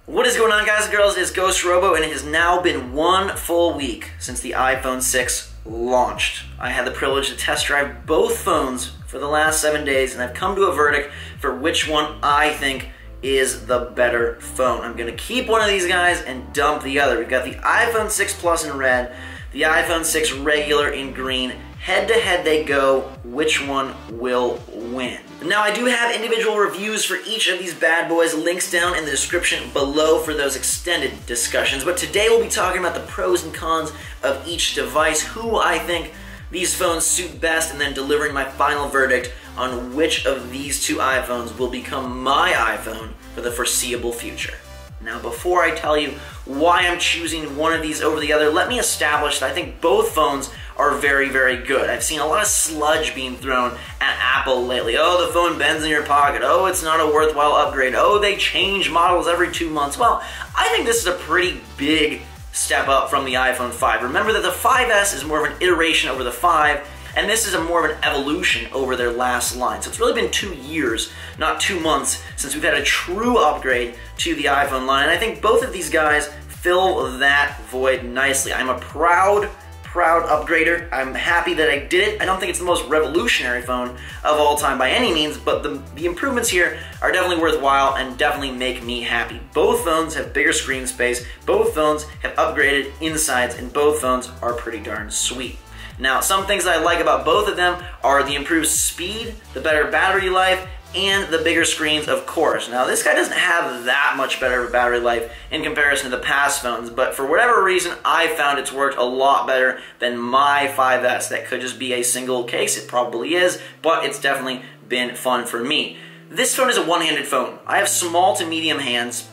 What is going on, guys and girls? It's GhostRobo, and it has now been 1 full week since the iPhone 6 launched. I had the privilege to test drive both phones for the last 7 days, and I've come to a verdict for which one I think is the better phone. I'm going to keep one of these guys and dump the other. We've got the iPhone 6 Plus in red, the iPhone 6 regular in green. Head to head they go. Which one will win? Now, I do have individual reviews for each of these bad boys, links down in the description below for those extended discussions, but today we'll be talking about the pros and cons of each device, who I think these phones suit best, and then delivering my final verdict on which of these two iPhones will become my iPhone for the foreseeable future. Now, before I tell you why I'm choosing one of these over the other, let me establish that I think both phones are very, very good. I've seen a lot of sludge being thrown at Apple lately. Oh, the phone bends in your pocket. Oh, it's not a worthwhile upgrade. Oh, they change models every 2 months. Well, I think this is a pretty big step up from the iPhone 5. Remember that the 5S is more of an iteration over the 5, and this is more of an evolution over their last line. So it's really been 2 years, not 2 months, since we've had a true upgrade to the iPhone line. And I think both of these guys fill that void nicely. I'm a proud upgrader. I'm happy that I did it. I don't think it's the most revolutionary phone of all time by any means, but the improvements here are definitely worthwhile and definitely make me happy. Both phones have bigger screen space, both phones have upgraded insides, and both phones are pretty darn sweet. Now, some things that I like about both of them are the improved speed, the better battery life, and the bigger screens, of course. Now, this guy doesn't have that much better of a battery life in comparison to the past phones, but for whatever reason, I found it's worked a lot better than my 5S. That could just be a single case. It probably is, but it's definitely been fun for me. This phone is a one-handed phone. I have small to medium hands,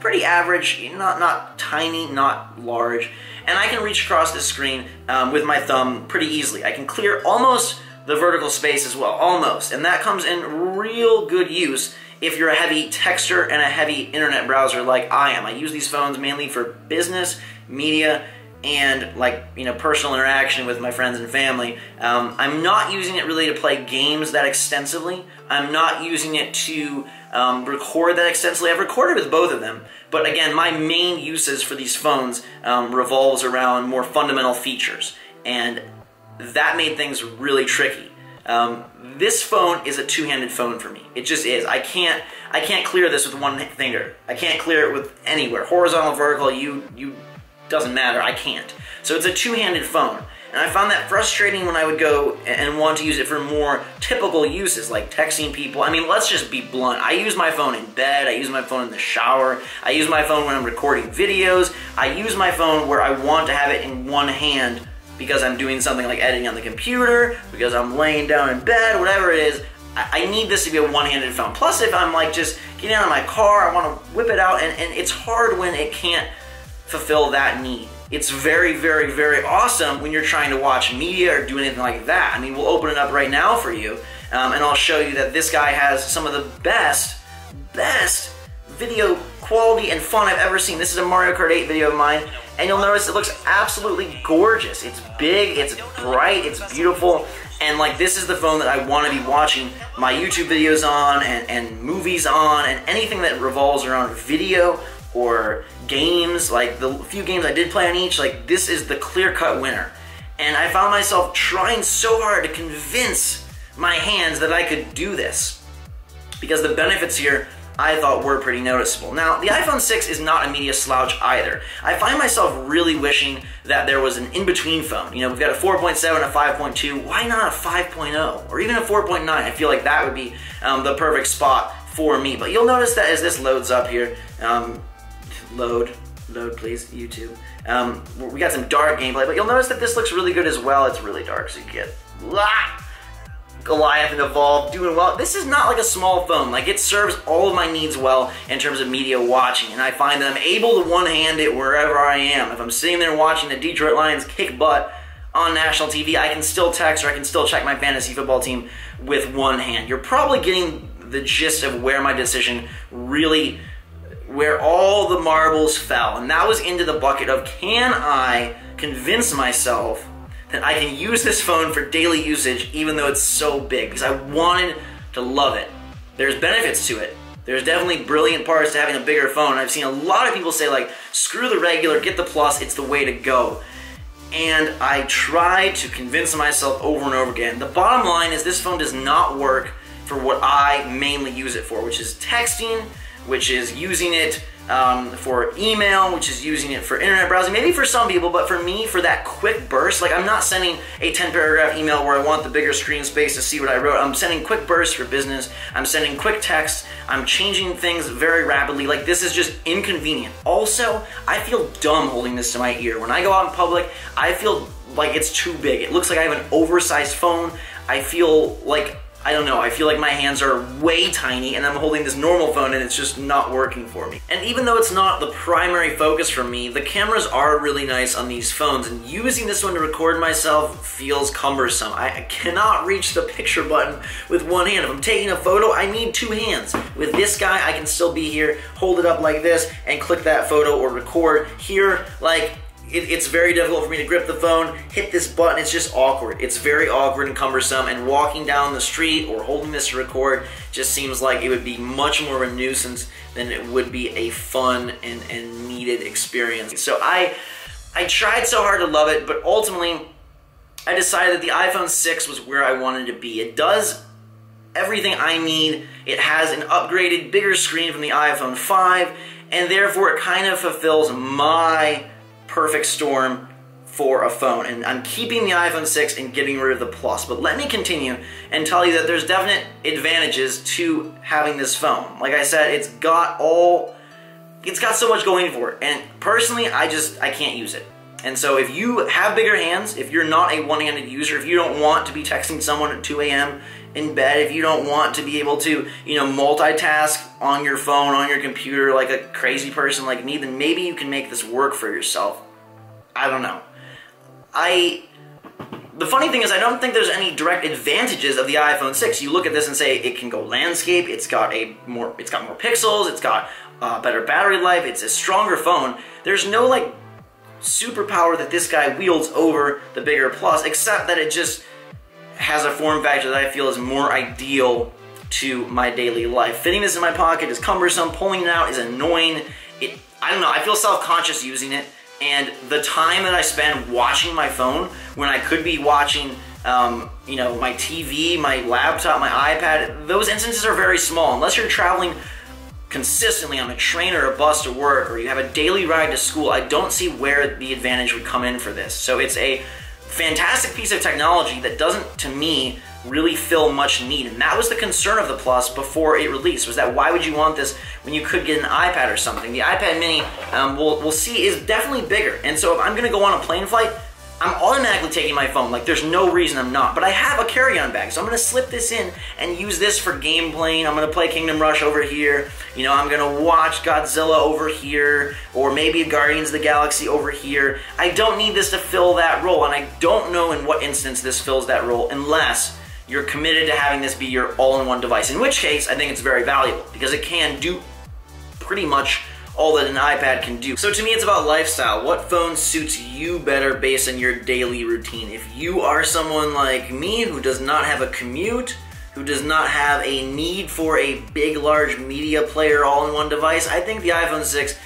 pretty average, not tiny, not large, and I can reach across the screen with my thumb pretty easily. I can clear almost the vertical space as well, almost, and that comes in real good use if you're a heavy texter and a heavy internet browser like I am. I use these phones mainly for business, media, and personal interaction with my friends and family. I'm not using it really to play games that extensively. I'm not using it to record that extensively. I've recorded with both of them, but again, my main uses for these phones revolves around more fundamental features, and that made things really tricky. This phone is a two-handed phone for me. It just is. I can't clear this with one finger. I can't clear it with anywhere. Horizontal, vertical, you doesn't matter. I can't. So it's a two-handed phone. And I found that frustrating when I would go and want to use it for more typical uses, like texting people. I mean, let's just be blunt. I use my phone in bed. I use my phone in the shower. I use my phone when I'm recording videos. I use my phone where I want to have it in one hand because I'm doing something like editing on the computer, because I'm laying down in bed, whatever it is. I need this to be a one-handed phone. Plus, if I'm just getting out of my car, I want to whip it out, and it's hard when it can't fulfill that need. It's very, very, very awesome when you're trying to watch media or do anything like that. I mean, we'll open it up right now for you, and I'll show you that this guy has some of the best video quality and fun I've ever seen. This is a Mario Kart 8 video of mine, and you'll notice it looks absolutely gorgeous. It's big, it's bright, it's beautiful, and this is the phone that I want to be watching my YouTube videos on, and movies on, and anything that revolves around video or games. Like the few games I did play on each, this is the clear-cut winner. And I found myself trying so hard to convince my hands that I could do this, because the benefits here I thought were pretty noticeable. Now, the iPhone 6 is not a media slouch either. I find myself really wishing that there was an in-between phone. You know, we've got a 4.7, a 5.2, why not a 5.0? Or even a 4.9? I feel like that would be the perfect spot for me. But you'll notice that as this loads up here, load please, YouTube. We got some dark gameplay, but you'll notice that this looks really good as well. It's really dark, so you get Goliath and Evolve doing well. This is not like a small phone. It serves all of my needs well in terms of media watching, and I find that I'm able to one-hand it wherever I am. If I'm sitting there watching the Detroit Lions kick butt on national TV, I can still text or I can still check my fantasy football team with one hand. You're probably getting the gist of where my decision really, where all the marbles fell, and that was into the bucket of, can I convince myself that I can use this phone for daily usage even though it's so big, because I wanted to love it. There's benefits to it, There's definitely brilliant parts to having a bigger phone. I've seen a lot of people say, like, screw the regular, get the Plus, it's the way to go. And I try to convince myself over and over again. The bottom line is this phone does not work for what I mainly use it for, which is texting, which is using it for email, which is using it for internet browsing, maybe for some people, but for me, for that quick burst, like I'm not sending a 10-paragraph email where I want the bigger screen space to see what I wrote. I'm sending quick bursts for business. I'm sending quick texts. I'm changing things very rapidly. Like, this is just inconvenient. Also, I feel dumb holding this to my ear. When I go out in public, I feel like it's too big. It looks like I have an oversized phone. I feel like, I don't know, I feel like my hands are way tiny and I'm holding this normal phone and it's just not working for me. And even though it's not the primary focus for me, the cameras are really nice on these phones, and using this one to record myself feels cumbersome. I cannot reach the picture button with one hand. If I'm taking a photo, I need two hands. With this guy, I can still be here, hold it up like this, and click that photo or record. Here, like, it's very difficult for me to grip the phone, hit this button. It's just awkward. It's very awkward and cumbersome, and walking down the street or holding this to record just seems like it would be much more of a nuisance than it would be a fun and needed experience. So I tried so hard to love it, but ultimately I decided that the iPhone 6 was where I wanted to be. It does everything I need. It has an upgraded, bigger screen from the iPhone 5, and therefore it kind of fulfills my perfect storm for a phone. And I'm keeping the iPhone 6 and getting rid of the Plus. But let me continue and tell you that there's definite advantages to having this phone. Like I said, it's got so much going for it. And personally, I can't use it. And so if you have bigger hands, if you're not a one-handed user, if you don't want to be texting someone at 2 a.m. in bed, if you don't want to be able to, multitask on your phone, on your computer like a crazy person like me, then maybe you can make this work for yourself. I don't know. The funny thing is, I don't think there's any direct advantages of the iPhone 6. You look at this and say it can go landscape, it's got more pixels, it's got better battery life, it's a stronger phone. There's no like superpower that this guy wields over the bigger Plus, except that it just has a form factor that I feel is more ideal to my daily life. Fitting this in my pocket is cumbersome, pulling it out is annoying. I don't know, I feel self-conscious using it, and the time that I spend watching my phone when I could be watching my TV, my laptop, my iPad, those instances are very small. Unless you're traveling consistently on a train or a bus to work, or you have a daily ride to school, I don't see where the advantage would come in for this. So it's a fantastic piece of technology that doesn't, to me, really fill much need. And that was the concern of the Plus before it released, was that why would you want this when you could get an iPad or something? The iPad mini, we'll see, is definitely bigger. And so if I'm gonna go on a plane flight, I'm automatically taking my phone. Like, there's no reason I'm not. But I have a carry-on bag, so I'm gonna slip this in and use this for game playing. I'm gonna play Kingdom Rush over here. I'm gonna watch Godzilla over here, or maybe Guardians of the Galaxy over here. I don't need this to fill that role, and I don't know in what instance this fills that role unless you're committed to having this be your all-in-one device. In which case, I think it's very valuable because it can do pretty much all that an iPad can do. So to me, it's about lifestyle. What phone suits you better based on your daily routine? If you are someone like me who does not have a commute, who does not have a need for a big, large media player all-in-one device, I think the iPhone 6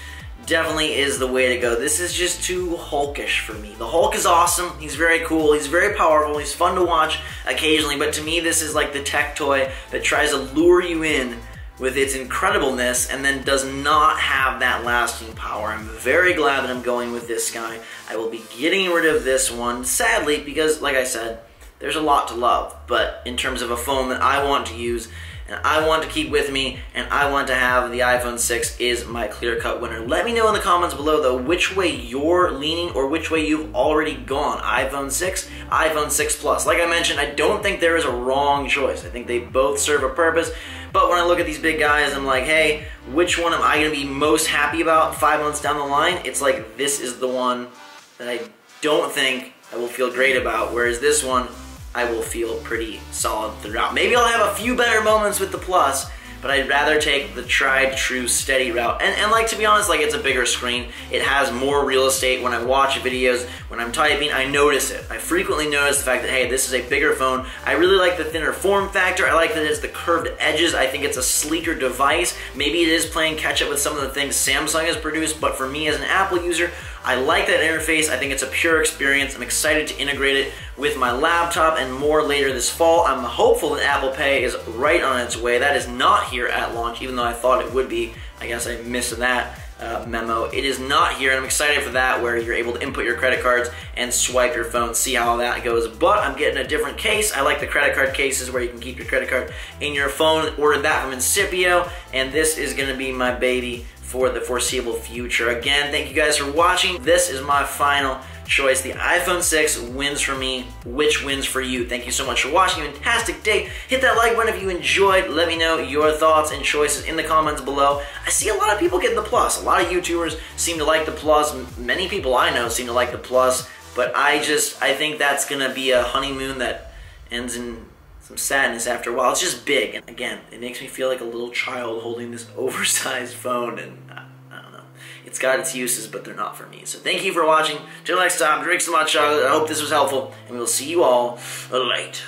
definitely is the way to go. This is just too Hulkish for me. The Hulk is awesome, he's very cool, he's very powerful, he's fun to watch occasionally, but to me this is like the tech toy that tries to lure you in with its incredibleness and then does not have that lasting power. I'm very glad that I'm going with this guy. I will be getting rid of this one, sadly, because like I said, there's a lot to love, but in terms of a phone that I want to use and I want to keep with me and I want to have, the iPhone 6 is my clear-cut winner. Let me know in the comments below though which way you're leaning or which way you've already gone. iPhone 6, iPhone 6 Plus. Like I mentioned, I don't think there is a wrong choice. I think they both serve a purpose, but when I look at these big guys, I'm like, hey, which one am I going to be most happy about 5 months down the line? It's like, this is the one that I don't think I will feel great about, whereas this one, I will feel pretty solid throughout. Maybe I'll have a few better moments with the Plus, but I'd rather take the tried, true, steady route. And like, to be honest, like, it's a bigger screen. It has more real estate. When I watch videos, when I'm typing, I notice it. I frequently notice the fact that, hey, this is a bigger phone. I really like the thinner form factor. I like that it's the curved edges. I think it's a sleeker device. Maybe it is playing catch up with some of the things Samsung has produced, but for me as an Apple user, I like that interface. I think it's a pure experience. I'm excited to integrate it with my laptop and more later this fall. I'm hopeful that Apple Pay is right on its way. That is not here at launch, even though I thought it would be. I guess I missed that memo. It is not here, and I'm excited for that, where you're able to input your credit cards and swipe your phone, see how that goes. But I'm getting a different case. I like the credit card cases where you can keep your credit card in your phone. Ordered that from Incipio, and this is going to be my baby for the foreseeable future. Again, thank you guys for watching. This is my final choice. The iPhone 6 wins for me. Which wins for you? Thank you so much for watching. Fantastic day. Hit that like button if you enjoyed. Let me know your thoughts and choices in the comments below. I see a lot of people getting the Plus. A lot of YouTubers seem to like the Plus. Many people I know seem to like the Plus, but I think that's gonna be a honeymoon that ends in some sadness after a while. It's just big, and again, it makes me feel like a little child holding this oversized phone, and I don't know. It's got its uses, but they're not for me. So thank you for watching. Till next time, drink some hot chocolate. I hope this was helpful, and we'll see you all later.